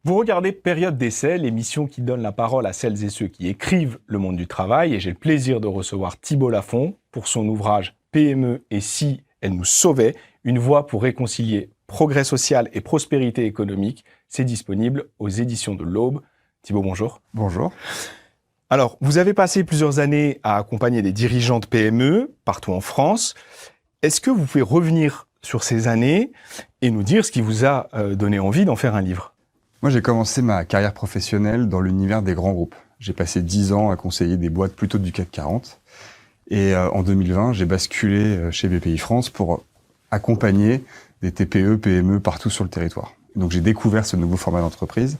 Vous regardez Période d'essai, l'émission qui donne la parole à celles et ceux qui écrivent le monde du travail, et j'ai le plaisir de recevoir Thibault Lafont pour son ouvrage PME et si elle nous sauvait, une voie pour réconcilier progrès social et prospérité économique. C'est disponible aux éditions de l'Aube. Thibault, bonjour. Bonjour. Alors, vous avez passé plusieurs années à accompagner des dirigeants de PME partout en France. Est-ce que vous pouvez revenir sur ces années et nous dire ce qui vous a donné envie d'en faire un livre ? Moi, j'ai commencé ma carrière professionnelle dans l'univers des grands groupes. J'ai passé 10 ans à conseiller des boîtes plutôt du CAC 40. Et en 2020, j'ai basculé chez BPI France pour accompagner des TPE, PME partout sur le territoire. Donc, j'ai découvert ce nouveau format d'entreprise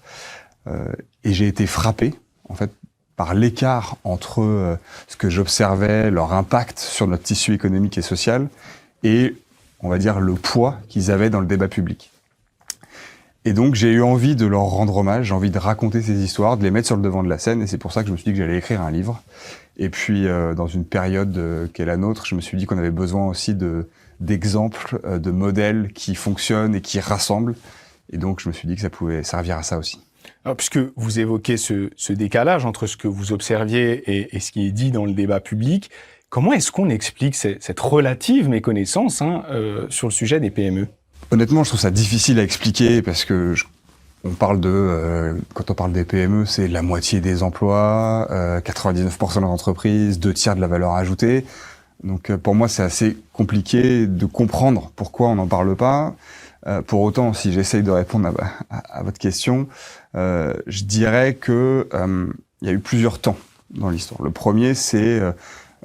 et j'ai été frappé, en fait, par l'écart entre ce que j'observais, leur impact sur notre tissu économique et social et, on va dire, le poids qu'ils avaient dans le débat public. Et donc, j'ai eu envie de leur rendre hommage, j'ai envie de raconter ces histoires, de les mettre sur le devant de la scène, et c'est pour ça que je me suis dit que j'allais écrire un livre. Et puis, dans une période qu'est la nôtre, je me suis dit qu'on avait besoin aussi d'exemples, de modèles qui fonctionnent et qui rassemblent. Et donc, je me suis dit que ça pouvait servir à ça aussi. Alors, puisque vous évoquez ce décalage entre ce que vous observiez et ce qui est dit dans le débat public, comment est-ce qu'on explique cette relative méconnaissance sur le sujet des PME ? Honnêtement, je trouve ça difficile à expliquer parce que on parle quand on parle des PME, c'est la moitié des emplois, 99% des entreprises, 2/3 de la valeur ajoutée. Donc pour moi, c'est assez compliqué de comprendre pourquoi on n'en parle pas. Pour autant, si j'essaye de répondre à votre question, je dirais que il y a eu plusieurs temps dans l'histoire. Le premier, c'est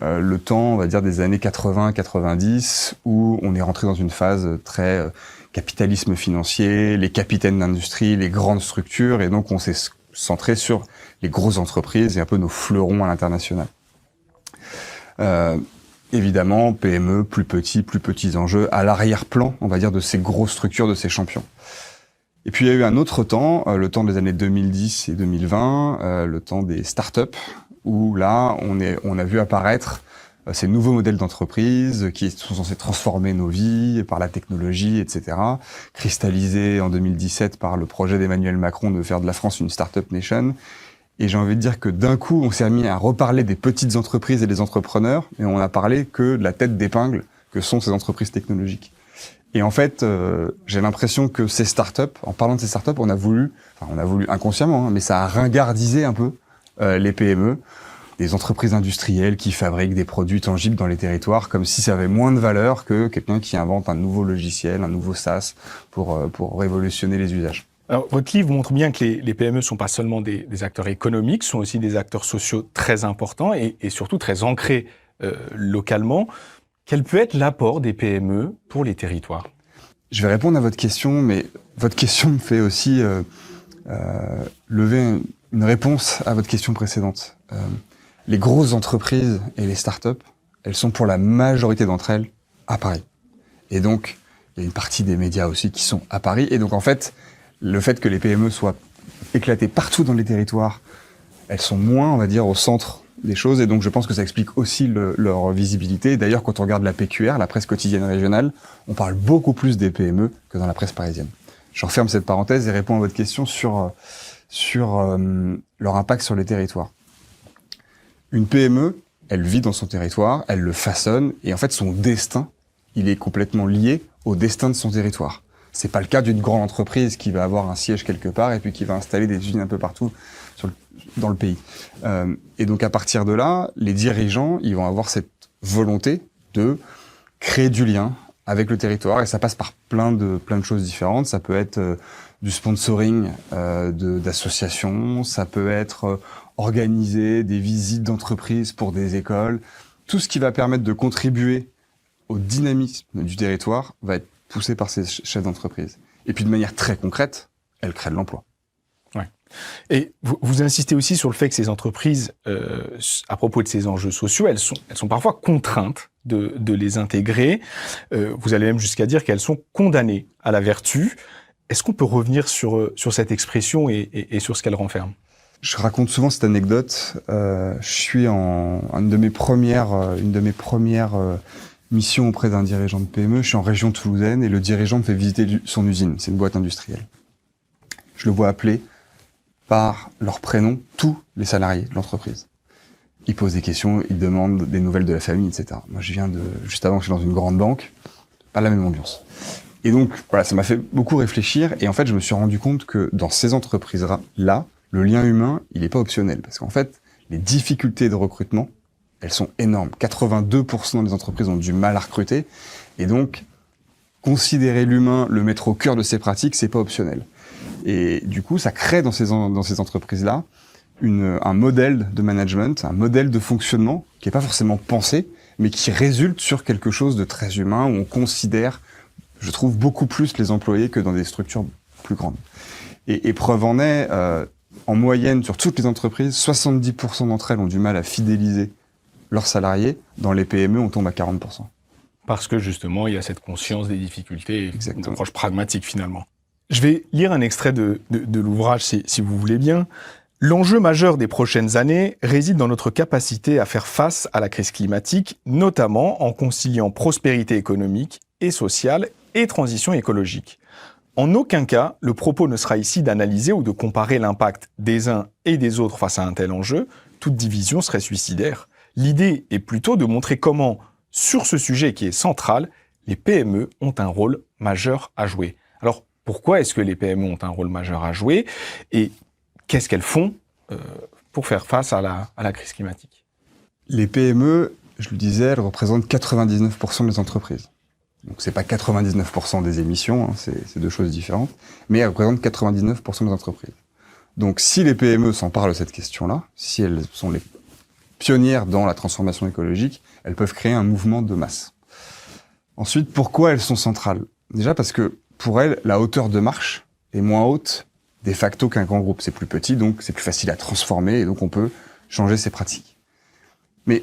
le temps, on va dire, des années 80-90, où on est rentré dans une phase très capitalisme financier, les capitaines d'industrie, les grandes structures, et donc on s'est centré sur les grosses entreprises et un peu nos fleurons à l'international. Évidemment, PME, plus petits enjeux, à l'arrière-plan, on va dire, de ces grosses structures, de ces champions. Et puis il y a eu un autre temps, le temps des années 2010 et 2020, le temps des startups, où là, on a vu apparaître ces nouveaux modèles d'entreprise qui sont censés transformer nos vies par la technologie, etc. Cristallisés en 2017 par le projet d'Emmanuel Macron de faire de la France une startup nation. Et j'ai envie de dire que d'un coup, on s'est mis à reparler des petites entreprises et des entrepreneurs, et on a parlé que de la tête d'épingle que sont ces entreprises technologiques. Et en fait, j'ai l'impression que ces startups, en parlant de ces startups, on a voulu inconsciemment, mais ça a ringardisé un peu les PME, des entreprises industrielles qui fabriquent des produits tangibles dans les territoires, comme si ça avait moins de valeur que quelqu'un qui invente un nouveau logiciel, un nouveau SaaS pour révolutionner les usages. Alors, votre livre montre bien que les PME ne sont pas seulement des acteurs économiques, sont aussi des acteurs sociaux très importants et surtout très ancrés localement. Quel peut être l'apport des PME pour les territoires ? Je vais répondre à votre question, mais votre question me fait aussi lever une réponse à votre question précédente. Les grosses entreprises et les startups, elles sont pour la majorité d'entre elles à Paris. Et donc, il y a une partie des médias aussi qui sont à Paris. Et donc, en fait, le fait que les PME soient éclatées partout dans les territoires, elles sont moins, on va dire, au centre des choses. Et donc, je pense que ça explique aussi leur visibilité. D'ailleurs, quand on regarde la PQR, la presse quotidienne régionale, on parle beaucoup plus des PME que dans la presse parisienne. Je referme cette parenthèse et réponds à votre question sur leur impact sur les territoires. Une PME, elle vit dans son territoire, elle le façonne, et en fait, son destin, il est complètement lié au destin de son territoire. C'est pas le cas d'une grande entreprise qui va avoir un siège quelque part et puis qui va installer des usines un peu partout dans le pays. Et donc, à partir de là, les dirigeants, ils vont avoir cette volonté de créer du lien avec le territoire, et ça passe par plein de choses différentes. Ça peut être du sponsoring d'associations, ça peut être organiser des visites d'entreprises pour des écoles. Tout ce qui va permettre de contribuer au dynamisme du territoire va être poussé par ces chefs d'entreprise. Et puis de manière très concrète, elles créent de l'emploi. Ouais. Et vous insistez aussi sur le fait que ces entreprises, à propos de ces enjeux sociaux, elles sont parfois contraintes de les intégrer. Vous allez même jusqu'à dire qu'elles sont condamnées à la vertu. Est-ce qu'on peut revenir sur cette expression et sur ce qu'elle renferme ? Je raconte souvent cette anecdote. Je suis en une de mes premières missions auprès d'un dirigeant de PME. Je suis en région toulousaine et le dirigeant me fait visiter son usine. C'est une boîte industrielle. Je le vois appeler par leur prénom tous les salariés de l'entreprise. Il pose des questions, il demande des nouvelles de la famille, etc. Moi, juste avant, je suis dans une grande banque, pas la même ambiance. Et donc, voilà, ça m'a fait beaucoup réfléchir. Et en fait, je me suis rendu compte que dans ces entreprises-là, le lien humain, il n'est pas optionnel. Parce qu'en fait, les difficultés de recrutement, elles sont énormes. 82% des entreprises ont du mal à recruter. Et donc, considérer l'humain, le mettre au cœur de ses pratiques, c'est pas optionnel. Et du coup, ça crée dans ces entreprises-là un modèle de management, un modèle de fonctionnement qui n'est pas forcément pensé, mais qui résulte sur quelque chose de très humain, où on considère, je trouve, beaucoup plus les employés que dans des structures plus grandes. Et preuve en est, en moyenne, sur toutes les entreprises, 70% d'entre elles ont du mal à fidéliser leurs salariés. Dans les PME, on tombe à 40%. Parce que justement, il y a cette conscience des difficultés, Exactement. une approche pragmatique finalement. Je vais lire un extrait de l'ouvrage si vous voulez bien. L'enjeu majeur des prochaines années réside dans notre capacité à faire face à la crise climatique, notamment en conciliant prospérité économique et sociale et transition écologique. En aucun cas, le propos ne sera ici d'analyser ou de comparer l'impact des uns et des autres face à un tel enjeu. Toute division serait suicidaire. L'idée est plutôt de montrer comment, sur ce sujet qui est central, les PME ont un rôle majeur à jouer. Alors, pourquoi est-ce que les PME ont un rôle majeur à jouer et qu'est-ce qu'elles font pour faire face à la crise climatique? Les PME, je le disais, elles représentent 99% des entreprises. Donc c'est pas 99% des émissions, hein, c'est deux choses différentes, mais elles représentent 99% des entreprises. Donc si les PME s'emparent de cette question-là, si elles sont les pionnières dans la transformation écologique, elles peuvent créer un mouvement de masse. Ensuite, pourquoi elles sont centrales? Déjà parce que pour elles, la hauteur de marche est moins haute de facto qu'un grand groupe. C'est plus petit, donc c'est plus facile à transformer, et donc on peut changer ses pratiques. Mais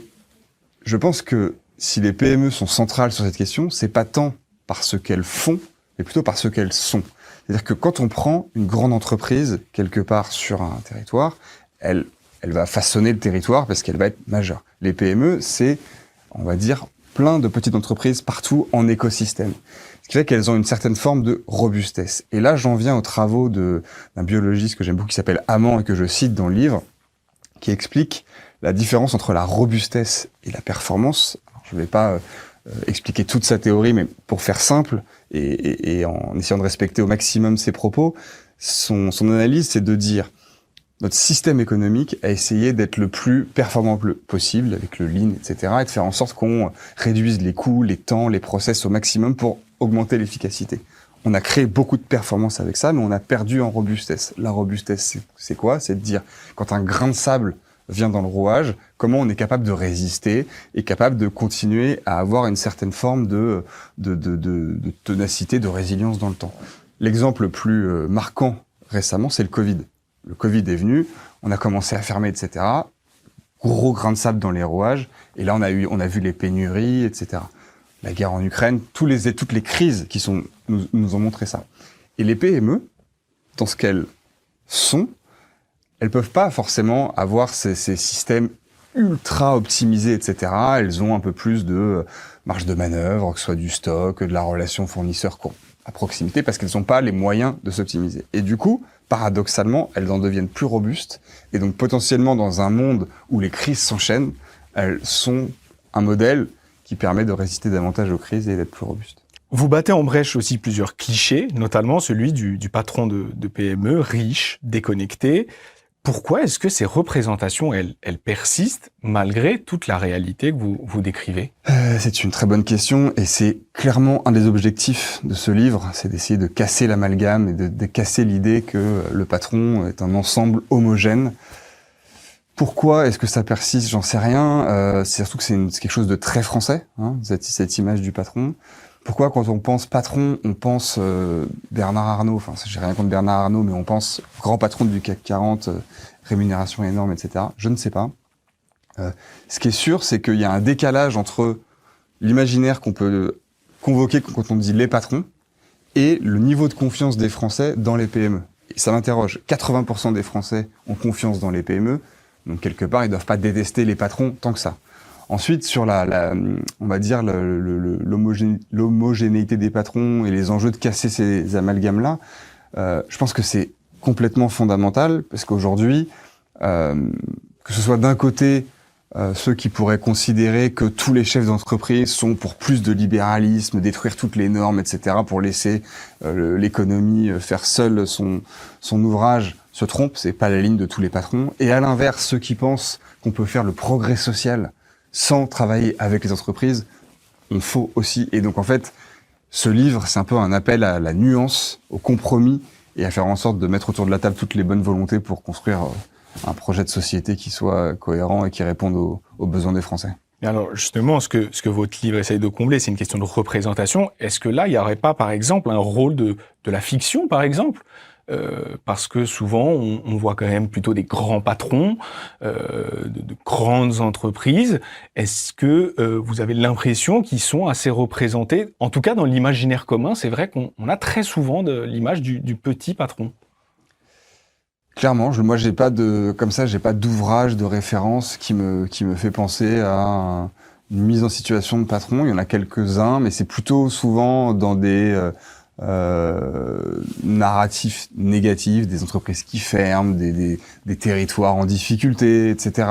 je pense que si les PME sont centrales sur cette question, c'est pas tant par ce qu'elles font, mais plutôt par ce qu'elles sont. C'est-à-dire que quand on prend une grande entreprise quelque part sur un territoire, elle va façonner le territoire parce qu'elle va être majeure. Les PME, c'est, on va dire, plein de petites entreprises partout en écosystème. Ce qui fait qu'elles ont une certaine forme de robustesse. Et là, j'en viens aux travaux d'un biologiste que j'aime beaucoup qui s'appelle Amand et que je cite dans le livre, qui explique la différence entre la robustesse et la performance. Alors, je ne vais pas expliquer toute sa théorie, mais pour faire simple et en essayant de respecter au maximum ses propos, son analyse, c'est de dire notre système économique a essayé d'être le plus performant possible avec le lean, etc., et de faire en sorte qu'on réduise les coûts, les temps, les process au maximum pour augmenter l'efficacité. On a créé beaucoup de performance avec ça, mais on a perdu en robustesse. La robustesse, c'est quoi? C'est de dire, quand un grain de sable vient dans le rouage, comment on est capable de résister et capable de continuer à avoir une certaine forme de ténacité, de résilience dans le temps. L'exemple le plus marquant récemment, c'est le Covid. Le Covid est venu, on a commencé à fermer, etc. Gros grain de sable dans les rouages, et là on a vu les pénuries, etc. La guerre en Ukraine, toutes les crises qui nous ont montré ça. Et les PME, dans ce qu'elles sont, elles peuvent pas forcément avoir ces systèmes ultra optimisés, etc. Elles ont un peu plus de marge de manœuvre, que ce soit du stock, de la relation fournisseur à proximité, parce qu'elles n'ont pas les moyens de s'optimiser. Et du coup, paradoxalement, elles en deviennent plus robustes, et donc potentiellement dans un monde où les crises s'enchaînent, elles sont un modèle qui permet de résister davantage aux crises et d'être plus robustes. Vous battez en brèche aussi plusieurs clichés, notamment celui du patron de PME, riche, déconnecté. Pourquoi est-ce que ces représentations, elles persistent malgré toute la réalité que vous décrivez? C'est une très bonne question, et c'est clairement un des objectifs de ce livre, c'est d'essayer de casser l'amalgame et de casser l'idée que le patron est un ensemble homogène. Pourquoi est-ce que ça persiste? J'en sais rien. C'est surtout que c'est quelque chose de très français, hein, cette image du patron. Pourquoi, quand on pense patron, on pense Bernard Arnault? Enfin, j'ai rien contre Bernard Arnault, mais on pense grand patron du CAC 40, rémunération énorme, etc. Je ne sais pas. Ce qui est sûr, c'est qu'il y a un décalage entre l'imaginaire qu'on peut convoquer quand on dit les patrons et le niveau de confiance des Français dans les PME. Et ça m'interroge. 80% des Français ont confiance dans les PME, donc quelque part, ils doivent pas détester les patrons tant que ça. Ensuite, sur on va dire l'homogénéité des patrons et les enjeux de casser ces amalgames-là, je pense que c'est complètement fondamental, parce qu'aujourd'hui, que ce soit d'un côté ceux qui pourraient considérer que tous les chefs d'entreprise sont pour plus de libéralisme, détruire toutes les normes, etc., pour laisser l'économie faire seule son ouvrage, se trompent, c'est pas la ligne de tous les patrons. Et à l'inverse, ceux qui pensent qu'on peut faire le progrès social sans travailler avec les entreprises, on faut aussi. Et donc en fait, ce livre, c'est un peu un appel à la nuance, au compromis, et à faire en sorte de mettre autour de la table toutes les bonnes volontés pour construire un projet de société qui soit cohérent et qui réponde aux besoins des Français. Et alors justement, ce que votre livre essaye de combler, c'est une question de représentation. Est-ce que là, il n'y aurait pas, par exemple, un rôle de la fiction, par exemple ? Parce que souvent, on voit quand même plutôt des grands patrons, de grandes entreprises. Est-ce que vous avez l'impression qu'ils sont assez représentés ? En tout cas, dans l'imaginaire commun, c'est vrai qu'on a très souvent l'image du petit patron. Clairement, moi j'ai pas d'ouvrage de référence qui me fait penser à une mise en situation de patron. Il y en a quelques-uns, mais c'est plutôt souvent dans des narratifs négatifs, des entreprises qui ferment, des territoires en difficulté, etc.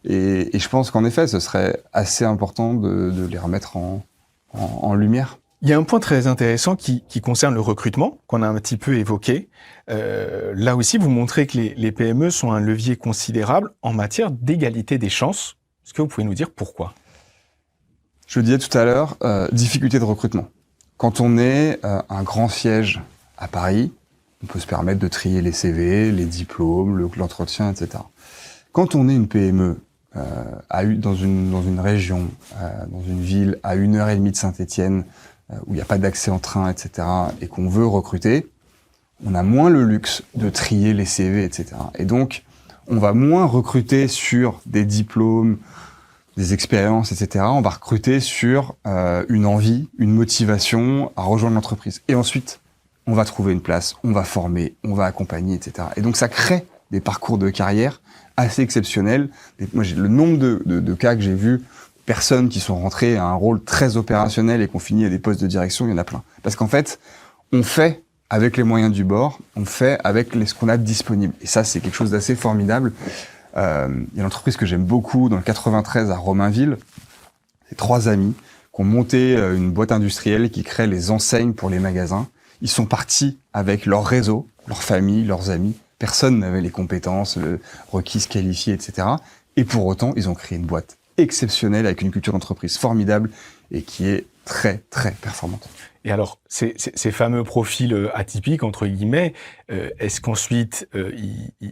Et je pense qu'en effet, ce serait assez important de les remettre en lumière. Il y a un point très intéressant qui concerne le recrutement, qu'on a un petit peu évoqué. Là aussi, vous montrez que les PME sont un levier considérable en matière d'égalité des chances. Est-ce que vous pouvez nous dire pourquoi ? Je le disais tout à l'heure, difficulté de recrutement. Quand on est un grand siège à Paris, on peut se permettre de trier les CV, les diplômes, l'entretien, etc. Quand on est une PME dans une région, dans une ville à 1h30 de Saint-Étienne, où il n'y a pas d'accès en train, etc., et qu'on veut recruter, on a moins le luxe de trier les CV, etc. Et donc, on va moins recruter sur des diplômes, des expériences, etc. On va recruter sur une envie, une motivation à rejoindre l'entreprise. Et ensuite, on va trouver une place, on va former, on va accompagner, etc. Et donc, ça crée des parcours de carrière assez exceptionnels. Moi, le nombre de cas que j'ai vus, personnes qui sont rentrées à un rôle très opérationnel et qui ont fini à des postes de direction, il y en a plein. Parce qu'en fait, on fait avec les moyens du bord, on fait avec ce qu'on a de disponible. Et ça, c'est quelque chose d'assez formidable. Il y a une entreprise que j'aime beaucoup dans le 93 à Romainville. C'est 3 amis qui ont monté une boîte industrielle qui crée les enseignes pour les magasins. Ils sont partis avec leur réseau, leur famille, leurs amis. Personne n'avait les compétences requises, qualifiées, etc. Et pour autant, ils ont créé une boîte exceptionnelle avec une culture d'entreprise formidable et qui est très, très performante. Et alors, ces fameux profils atypiques, entre guillemets, est-ce qu'ensuite,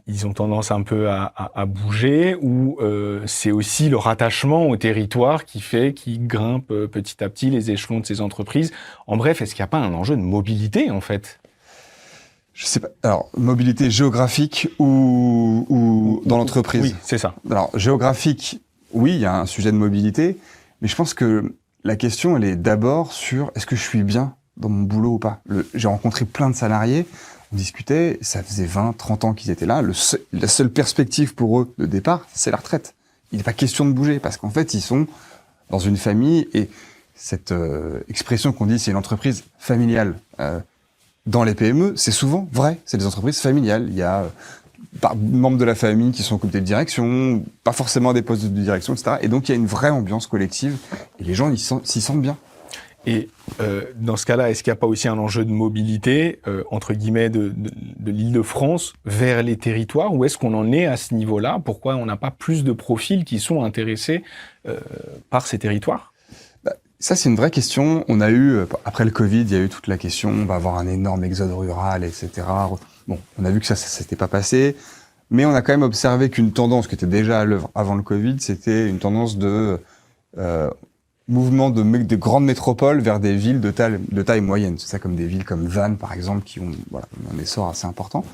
ils ont tendance un peu à bouger ou c'est aussi le rattachement au territoire qui fait qu'ils grimpent petit à petit les échelons de ces entreprises ? En bref, est-ce qu'il n'y a pas un enjeu de mobilité, en fait ? Je sais pas. Alors, mobilité géographique ou dans l'entreprise ? Oui, c'est ça. Alors, géographique, oui, il y a un sujet de mobilité, mais je pense que la question, elle est d'abord sur est-ce que je suis bien dans mon boulot ou pas. J'ai rencontré plein de salariés, on discutait, ça faisait 20, 30 ans qu'ils étaient là, la seule perspective pour eux de départ, c'est la retraite. Il n'est pas question de bouger, parce qu'en fait, ils sont dans une famille, et cette expression qu'on dit, c'est une entreprise familiale. Dans les PME, c'est souvent vrai, c'est des entreprises familiales. Il y a membres de la famille qui sont au comité de direction, pas forcément à des postes de direction, etc. Et donc, il y a une vraie ambiance collective et les gens s'y sentent bien. Et dans ce cas-là, est-ce qu'il n'y a pas aussi un enjeu de mobilité, entre guillemets, de l'Île-de-France vers les territoires ? Où est-ce qu'on en est à ce niveau-là ? Pourquoi on n'a pas plus de profils qui sont intéressés par ces territoires ? Ça, c'est une vraie question. On a eu, après le Covid, il y a eu toute la question, on va avoir un énorme exode rural, etc. Bon, on a vu que ça s'était pas passé, mais on a quand même observé qu'une tendance qui était déjà à l'œuvre avant le Covid, c'était une tendance de mouvement de grandes métropoles vers des villes de taille moyenne. C'est ça, comme des villes comme Vannes, par exemple, qui ont un essor assez important.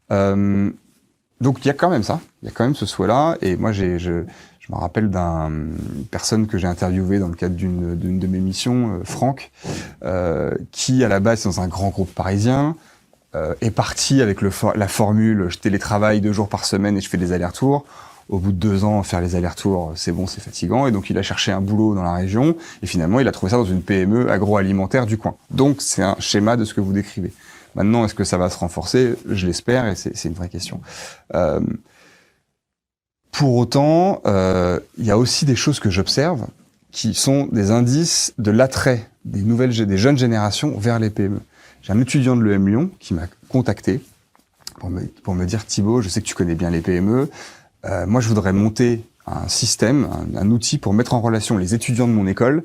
Donc, il y a quand même ça. Il y a quand même ce souhait-là. Et moi, je me rappelle d'une personne que j'ai interviewée dans le cadre d'une de mes missions, Franck, qui, à la base, est dans un grand groupe parisien, est parti avec la formule « je télétravaille 2 jours par semaine et je fais des allers-retours ». Au bout de 2 ans, faire les allers-retours, c'est bon, c'est fatigant. Et donc, il a cherché un boulot dans la région. Et finalement, il a trouvé ça dans une PME agroalimentaire du coin. Donc, c'est un schéma de ce que vous décrivez. Maintenant, est-ce que ça va se renforcer? Je l'espère, et c'est une vraie question. Pour autant, il y a aussi des choses que j'observe qui sont des indices de l'attrait des jeunes générations vers les PME. J'ai un étudiant de l'EM Lyon qui m'a contacté pour me dire « Thibaut, je sais que tu connais bien les PME. Moi, je voudrais monter un système, un outil pour mettre en relation les étudiants de mon école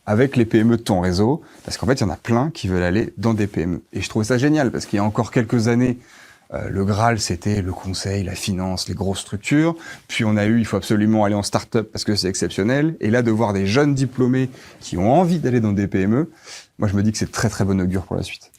avec les PME de ton réseau, parce qu'en fait, il y en a plein qui veulent aller dans des PME. » Et je trouvais ça génial, parce qu'il y a encore quelques années, le Graal, c'était le conseil, la finance, les grosses structures. Puis on a eu, il faut absolument aller en start-up parce que c'est exceptionnel. Et là, de voir des jeunes diplômés qui ont envie d'aller dans des PME, moi, je me dis que c'est très, très bon augure pour la suite.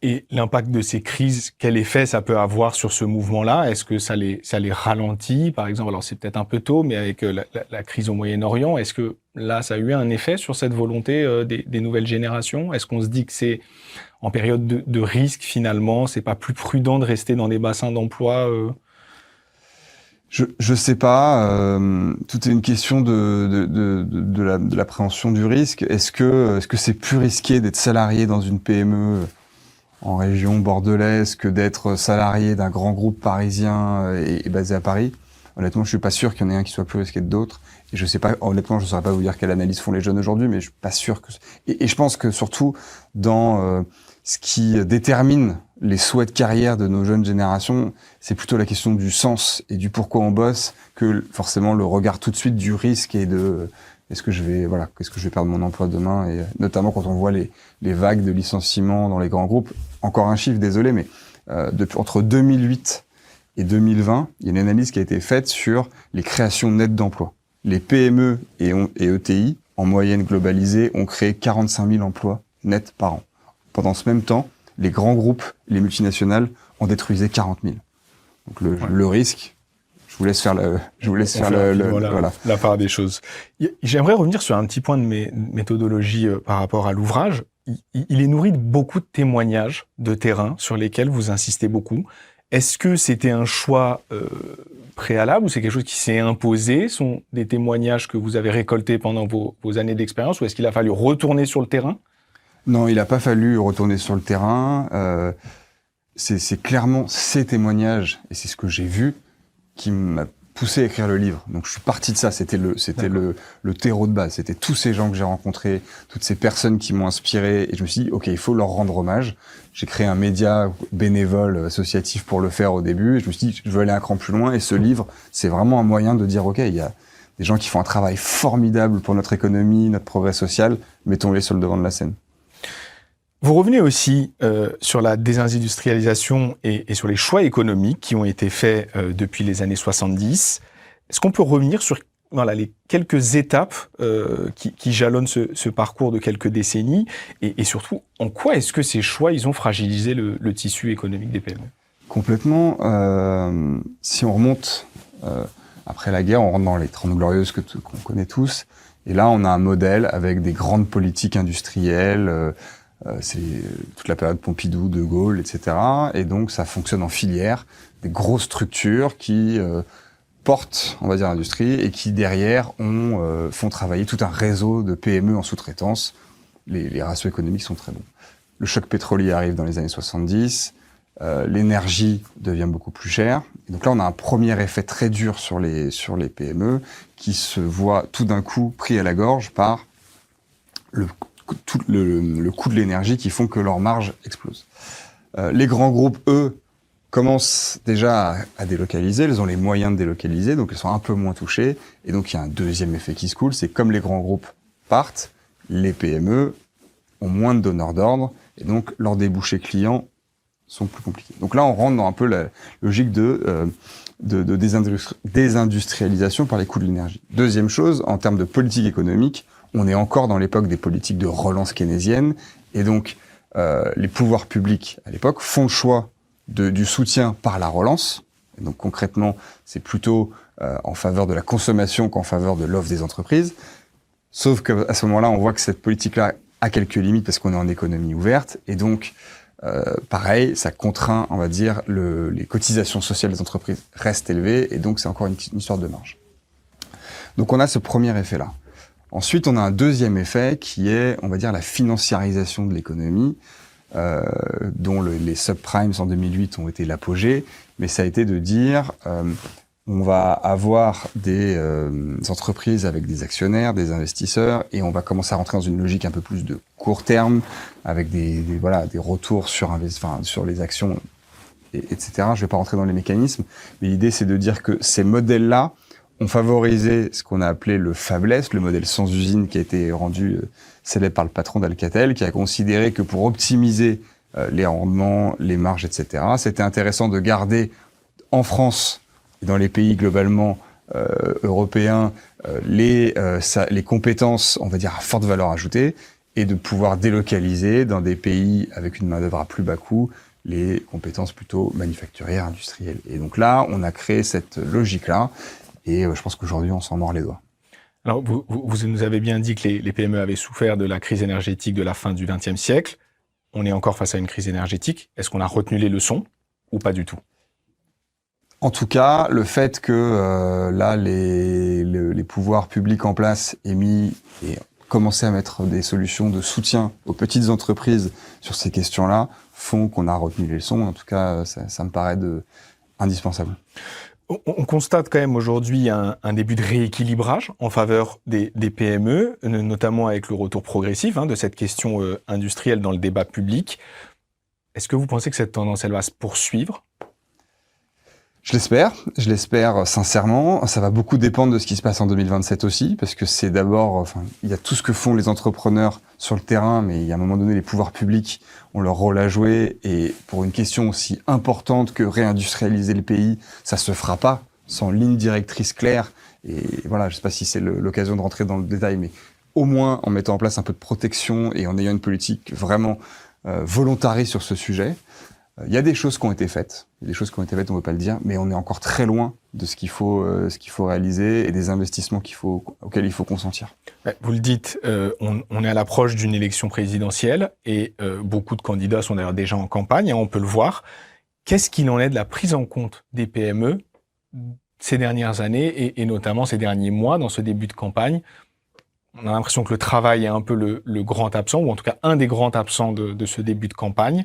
Et l'impact de ces crises, quel effet ça peut avoir sur ce mouvement-là? Est-ce que ça les ralentit, par exemple? Alors c'est peut-être un peu tôt, mais avec la crise au Moyen-Orient, est-ce que là, ça a eu un effet sur cette volonté des nouvelles générations? Est-ce qu'on se dit que c'est en période de risque, finalement, c'est pas plus prudent de rester dans des bassins d'emploi Je sais pas. Tout est une question de l'appréhension du risque. Est-ce que c'est plus risqué d'être salarié dans une PME en région bordelaise que d'être salarié d'un grand groupe parisien et basé à Paris? Honnêtement, je suis pas sûr qu'il y en ait un qui soit plus risqué que d'autres. Et je sais pas, honnêtement, je saurais pas vous dire quelle analyse font les jeunes aujourd'hui, mais je suis pas sûr que... Et je pense que surtout, dans ce qui détermine les souhaits de carrière de nos jeunes générations, c'est plutôt la question du sens et du pourquoi on bosse que forcément le regard tout de suite du risque et de... Est-ce que je vais perdre mon emploi demain? Et notamment quand on voit les vagues de licenciements dans les grands groupes. Encore un chiffre, désolé, mais entre 2008 et 2020, il y a une analyse qui a été faite sur les créations nettes d'emplois. Les PME et ETI, en moyenne globalisée, ont créé 45 000 emplois nets par an. Pendant ce même temps, les grands groupes, les multinationales, en détruisaient 40 000. Donc le risque... Je vous laisse faire la part des choses. J'aimerais revenir sur un petit point de méthodologie par rapport à l'ouvrage. Il est nourri de beaucoup de témoignages de terrain sur lesquels vous insistez beaucoup. Est-ce que c'était un choix préalable ou c'est quelque chose qui s'est imposé? Ce sont des témoignages que vous avez récoltés pendant vos années d'expérience ou est-ce qu'il a fallu retourner sur le terrain? Non, il n'a pas fallu retourner sur le terrain. C'est clairement ces témoignages, et c'est ce que j'ai vu, qui m'a poussé à écrire le livre. Donc je suis parti de ça, c'était le terreau de base, c'était tous ces gens que j'ai rencontrés, toutes ces personnes qui m'ont inspiré, et je me suis dit, ok, il faut leur rendre hommage. J'ai créé un média bénévole, associatif pour le faire au début, et je me suis dit, je veux aller un cran plus loin, et ce livre, c'est vraiment un moyen de dire, ok, il y a des gens qui font un travail formidable pour notre économie, notre progrès social, mettons-les sur le devant de la scène. Vous revenez aussi sur la désindustrialisation et sur les choix économiques qui ont été faits depuis les années 70. Est-ce qu'on peut revenir sur les quelques étapes qui jalonnent ce parcours de quelques décennies et surtout, en quoi est-ce que ces choix ils ont fragilisé le tissu économique des PME? Complètement. Si on remonte après la guerre, on rentre dans les 30 glorieuses qu'on connaît tous. Et là, on a un modèle avec des grandes politiques industrielles. C'est toute la période Pompidou, De Gaulle, etc. Et donc, ça fonctionne en filière, des grosses structures qui portent, on va dire, l'industrie et qui, derrière, font travailler tout un réseau de PME en sous-traitance. Les ratios économiques sont très bons. Le choc pétrolier arrive dans les années 70. L'énergie devient beaucoup plus chère. Et donc là, on a un premier effet très dur sur les PME qui se voit tout d'un coup pris à la gorge par le coût de l'énergie qui font que leur marge explose. Les grands groupes, eux, commencent déjà à délocaliser, ils ont les moyens de délocaliser, donc ils sont un peu moins touchés. Et donc il y a un deuxième effet qui se coule, c'est comme les grands groupes partent, les PME ont moins de donneurs d'ordre, et donc leurs débouchés clients sont plus compliqués. Donc là, on rentre dans un peu la logique de désindustrialisation par les coûts de l'énergie. Deuxième chose, en termes de politique économique, on est encore dans l'époque des politiques de relance keynésienne, et donc les pouvoirs publics à l'époque font le choix du soutien par la relance. Et donc concrètement, c'est plutôt en faveur de la consommation qu'en faveur de l'offre des entreprises. Sauf qu'à ce moment-là, on voit que cette politique-là a quelques limites parce qu'on est en économie ouverte, et donc pareil, ça contraint, on va dire, les cotisations sociales des entreprises restent élevées, et donc c'est encore une histoire de marge. Donc on a ce premier effet-là. Ensuite, on a un deuxième effet qui est, on va dire, la financiarisation de l'économie, dont les subprimes en 2008 ont été l'apogée, mais ça a été de dire on va avoir des entreprises avec des actionnaires, des investisseurs, et on va commencer à rentrer dans une logique un peu plus de court terme, avec des retours sur les actions, etc. Je ne vais pas rentrer dans les mécanismes, mais l'idée c'est de dire que ces modèles-là ont favorisé ce qu'on a appelé le fabless, le modèle sans usine qui a été rendu célèbre par le patron d'Alcatel, qui a considéré que pour optimiser les rendements, les marges, etc., c'était intéressant de garder en France et dans les pays globalement européens les compétences, on va dire, à forte valeur ajoutée, et de pouvoir délocaliser dans des pays avec une main-d'œuvre à plus bas coût les compétences plutôt manufacturières, industrielles. Et donc là, on a créé cette logique-là, et je pense qu'aujourd'hui, on s'en mord les doigts. Alors, vous nous avez bien dit que les PME avaient souffert de la crise énergétique de la fin du XXe siècle. On est encore face à une crise énergétique. Est-ce qu'on a retenu les leçons ou pas du tout? En tout cas, le fait que là, les pouvoirs publics en place aient mis et commencé à mettre des solutions de soutien aux petites entreprises sur ces questions-là font qu'on a retenu les leçons. En tout cas, ça me paraît indispensable. On constate quand même aujourd'hui un début de rééquilibrage en faveur des PME, notamment avec le retour progressif de cette question industrielle dans le débat public. Est-ce que vous pensez que cette tendance, elle va se poursuivre ? Je l'espère sincèrement. Ça va beaucoup dépendre de ce qui se passe en 2027 aussi, parce que c'est d'abord, il y a tout ce que font les entrepreneurs sur le terrain, mais il y a un moment donné, les pouvoirs publics ont leur rôle à jouer, et pour une question aussi importante que réindustrialiser le pays, ça se fera pas sans ligne directrice claire. Et voilà, je sais pas si c'est l'occasion de rentrer dans le détail, mais au moins en mettant en place un peu de protection et en ayant une politique vraiment volontariste sur ce sujet. Il y a des choses qui ont été faites, on ne peut pas le dire, mais on est encore très loin de ce qu'il faut réaliser et des investissements auxquels il faut consentir. Vous le dites, on est à l'approche d'une élection présidentielle et beaucoup de candidats sont d'ailleurs déjà en campagne, on peut le voir. Qu'est-ce qu'il en est de la prise en compte des PME ces dernières années et notamment ces derniers mois dans ce début de campagne? On a l'impression que le travail est un peu le grand absent, ou en tout cas un des grands absents de ce début de campagne.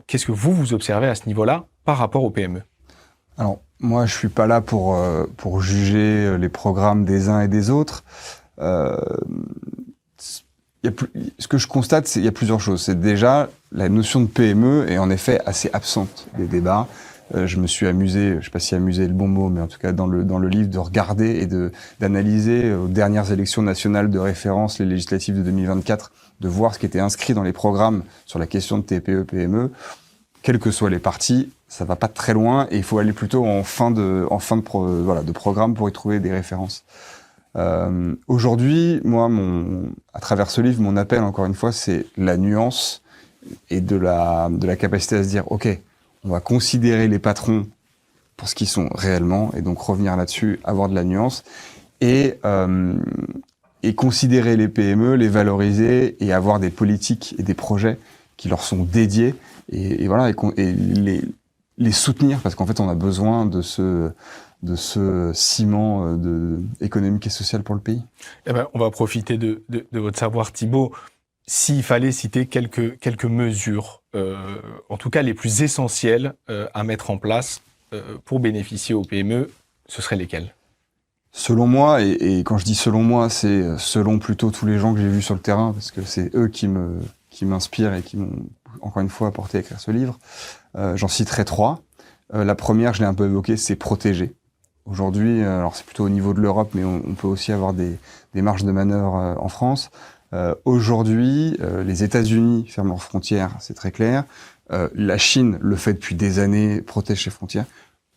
Qu'est-ce que vous observez à ce niveau-là par rapport aux PME? Alors, moi, je suis pas là pour juger les programmes des uns et des autres. Ce que je constate, il y a plusieurs choses. C'est déjà, la notion de PME est en effet assez absente des débats. Je me suis amusé, je ne sais pas si amusé est le bon mot, mais en tout cas dans le livre, de regarder et d'analyser aux dernières élections nationales de référence, les législatives de 2024, de voir ce qui était inscrit dans les programmes sur la question de TPE, PME. Quels que soient les partis, ça va pas très loin et il faut aller plutôt en fin de programme pour y trouver des références. Aujourd'hui, moi, à travers ce livre, mon appel, encore une fois, c'est la nuance et de la capacité à se dire, OK, on va considérer les patrons pour ce qu'ils sont réellement, et donc revenir là-dessus, avoir de la nuance, et considérer les PME, les valoriser, et avoir des politiques et des projets qui leur sont dédiés, et les soutenir, parce qu'en fait, on a besoin de ce ciment économique et social pour le pays. Eh ben, on va profiter de votre savoir, Thibaut. S'il fallait citer quelques mesures, en tout cas les plus essentielles à mettre en place pour bénéficier aux PME, ce seraient lesquelles? Selon moi, et quand je dis selon moi, c'est selon plutôt tous les gens que j'ai vus sur le terrain, parce que c'est eux qui m'inspirent et qui m'ont, encore une fois, apporté à écrire ce livre. J'en citerai 3. La première, je l'ai un peu évoquée, c'est protéger. Aujourd'hui, alors c'est plutôt au niveau de l'Europe, mais on peut aussi avoir des marges de manœuvre en France. Aujourd'hui, les États-Unis ferment leurs frontières, c'est très clair. La Chine le fait depuis des années, protège ses frontières.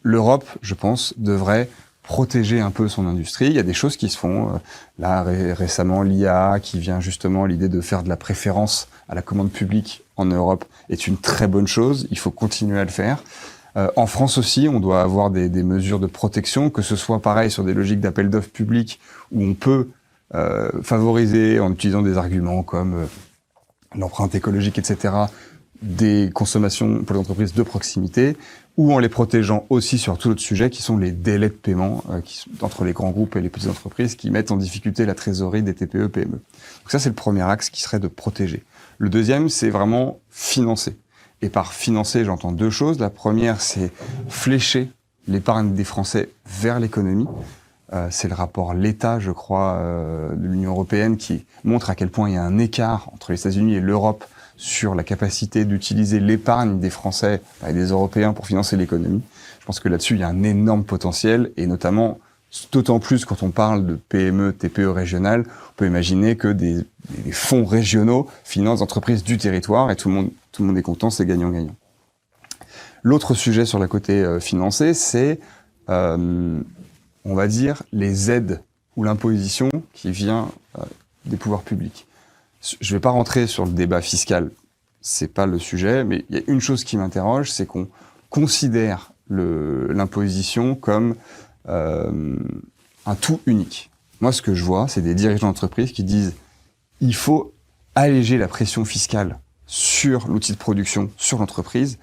L'Europe, je pense, devrait protéger un peu son industrie. Il y a des choses qui se font. Là, récemment, l'IA, qui vient justement, l'idée de faire de la préférence à la commande publique en Europe, est une très bonne chose. Il faut continuer à le faire. En France aussi, on doit avoir des mesures de protection, que ce soit pareil sur des logiques d'appel d'offres publics où on peut favoriser en utilisant des arguments comme l'empreinte écologique, etc., des consommations pour les entreprises de proximité, ou en les protégeant aussi sur tout autre sujet qui sont les délais de paiement entre les grands groupes et les petites entreprises qui mettent en difficulté la trésorerie des TPE, PME. Donc ça, c'est le premier axe qui serait de protéger. Le deuxième, c'est vraiment financer. Et par financer, j'entends deux choses. La première, c'est flécher l'épargne des Français vers l'économie. C'est le rapport l'État, je crois, de l'Union européenne qui montre à quel point il y a un écart entre les États-Unis et l'Europe sur la capacité d'utiliser l'épargne des Français et des Européens pour financer l'économie. Je pense que là-dessus, il y a un énorme potentiel, et notamment, d'autant plus quand on parle de PME, TPE régionales, on peut imaginer que des fonds régionaux financent des entreprises du territoire, et tout le monde est content, c'est gagnant-gagnant. L'autre sujet sur le côté financé, c'est, on va dire, les aides ou l'imposition qui vient des pouvoirs publics. Je ne vais pas rentrer sur le débat fiscal, c'est pas le sujet, mais il y a une chose qui m'interroge, c'est qu'on considère l'imposition comme un tout unique. Moi, ce que je vois, c'est des dirigeants d'entreprise qui disent il faut alléger la pression fiscale sur l'outil de production, sur l'entreprise.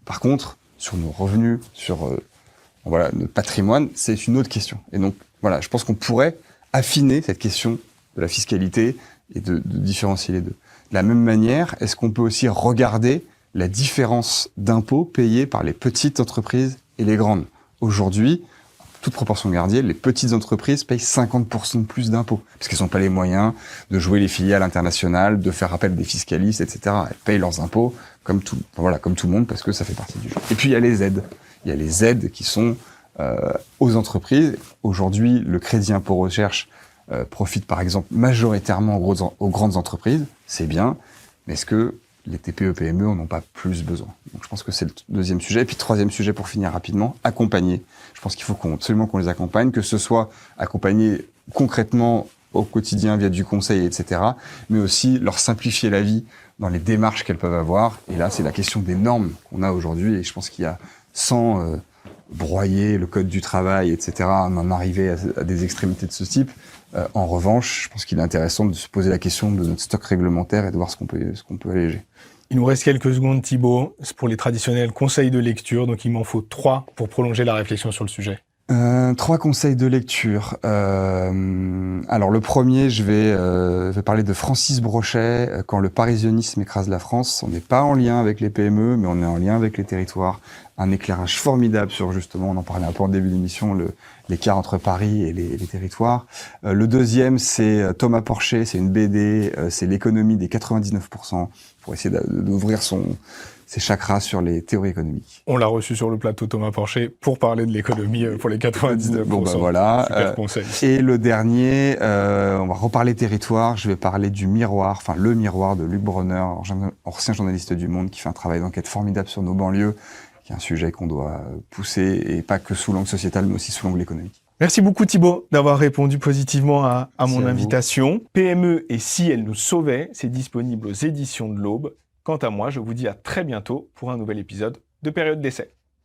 Par contre, sur nos revenus, sur notre patrimoine, c'est une autre question. Et donc, voilà, je pense qu'on pourrait affiner cette question de la fiscalité et de différencier les deux. De la même manière, est-ce qu'on peut aussi regarder la différence d'impôts payés par les petites entreprises et les grandes? Aujourd'hui, toute proportion gardée, les petites entreprises payent 50% de plus d'impôts, parce qu'elles n'ont pas les moyens de jouer les filiales internationales, de faire appel à des fiscalistes, etc. Elles payent leurs impôts comme tout le monde, parce que ça fait partie du jeu. Et puis il y a les aides. Il y a les aides qui sont aux entreprises. Aujourd'hui, le crédit impôt recherche profite par exemple majoritairement aux grandes entreprises, c'est bien, mais est-ce que les TPE, PME en ont pas plus besoin? Donc je pense que c'est le deuxième sujet. Et puis troisième sujet pour finir rapidement, accompagner. Je pense qu'il faut absolument qu'on les accompagne, que ce soit accompagner concrètement au quotidien via du conseil, etc., mais aussi leur simplifier la vie dans les démarches qu'elles peuvent avoir. Et là, c'est la question des normes qu'on a aujourd'hui, et je pense qu'il y a sans broyer le code du travail, etc., en arriver à des extrémités de ce type. En revanche, je pense qu'il est intéressant de se poser la question de notre stock réglementaire et de voir ce qu'on peut alléger. Il nous reste quelques secondes, Thibaut, pour les traditionnels conseils de lecture. Donc, il m'en faut 3 pour prolonger la réflexion sur le sujet. 3 conseils de lecture. Alors, le premier, je vais parler de Francis Brochet, Quand le parisionisme écrase la France. On n'est pas en lien avec les PME, mais on est en lien avec les territoires. Un éclairage formidable sur, justement, on en parlait un peu en début d'émission, l'écart entre Paris et les territoires. Le deuxième, c'est Thomas Porcher, c'est une BD, c'est l'économie des 99%, pour essayer d'ouvrir ses chakras sur les théories économiques. On l'a reçu sur le plateau, Thomas Porcher, pour parler de l'économie pour les 99%. Bon, voilà. Super conseil. Et le dernier, on va reparler territoire. Je vais parler du miroir, le miroir de Luc Bronner, ancien journaliste du Monde, qui fait un travail d'enquête formidable sur nos banlieues, qui est un sujet qu'on doit pousser, et pas que sous l'angle sociétal, mais aussi sous l'angle économique. Merci beaucoup Thibaut d'avoir répondu positivement à mon invitation. PME et si elle nous sauvait, c'est disponible aux éditions de l'Aube. Quant à moi, je vous dis à très bientôt pour un nouvel épisode de Période d'essai.